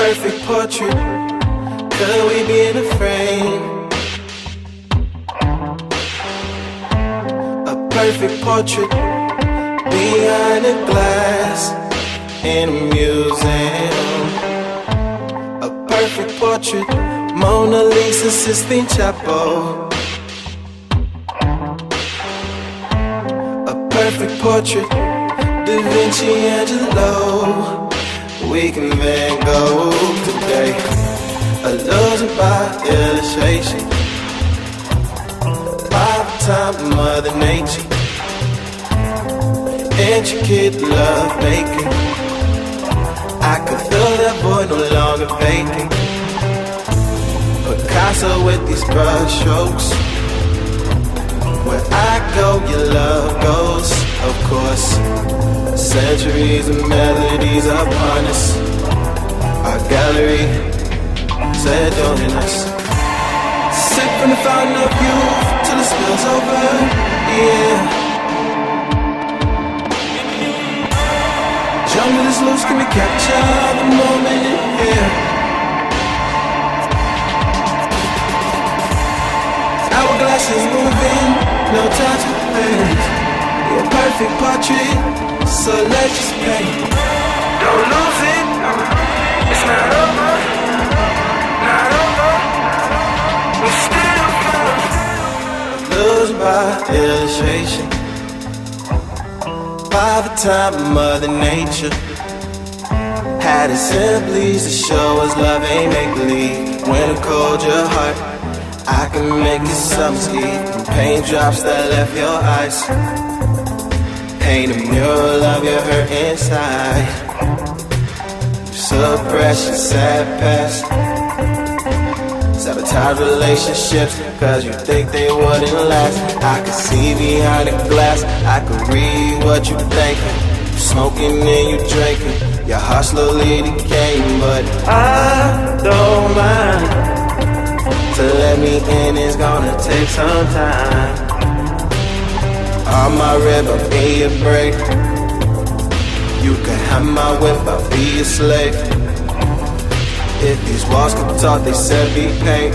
perfect portrait. Could we be in a frame? A perfect portrait behind the glass in a museum. A perfect portrait, Mona Lisa, Sistine Chapel. A perfect portrait, Da Vinci, Angelo. We can Van Gogh today. Illusion by illustration, by the time Mother Nature. Intricate love making, I could feel that boy no longer vacant. Picasso with these brush strokes. Where I go, your love goes, of course. Centuries of melodies upon us. Our gallery said join us. Sip from the fountain of youth till it spills over, yeah. Jungle is loose, can we capture the moment in here? Hourglass is moving, no time to fade. You're a perfect portrait, so let's just paint. Don't lose it, it's not over, not over. We still lose by illustration, by the time Mother Nature had assemblies to show us love ain't make-believe. When I cold your heart, I can make it summer's heat. Paint drops that left your eyes, paint a mural of your hurt inside. Suppress your sad past, sabotage relationships cause you think they wouldn't last. I can see behind the glass, I can read what you thinking. You smoking and you drinking, your heart slowly decaying. But I don't mind, to let me in is gonna take some time. On my rib, I'll be a break. You can have my whip, I'll be a slave. If these walls could talk, they said be pain.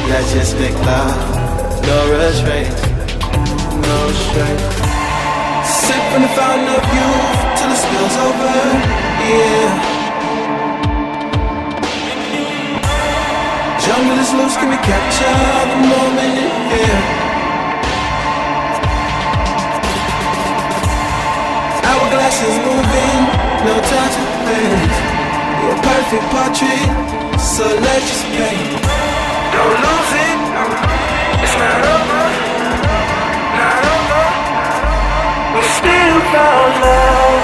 Let's just make love, no restraints, no restraints. Sip from the fountain of youth till it spills over, yeah. Jungle is loose, can we capture the moment in here? Hourglass is moving, no time to fade. You're a perfect portrait, so let's just paint. Don't lose it, it's not over, not over. We still found love.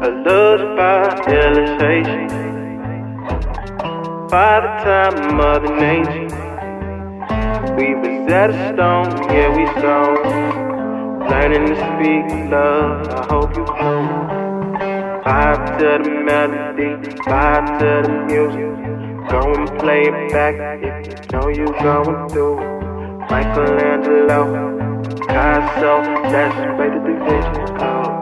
Illusion by illustration, by the time Mother Nature. We was at a stone, yeah we stone. Learning to speak love, I hope you know. Vibe to the melody, vibe to the music. Go and play it back if you know you going through. Michelangelo, Picasso, that's where the division goes.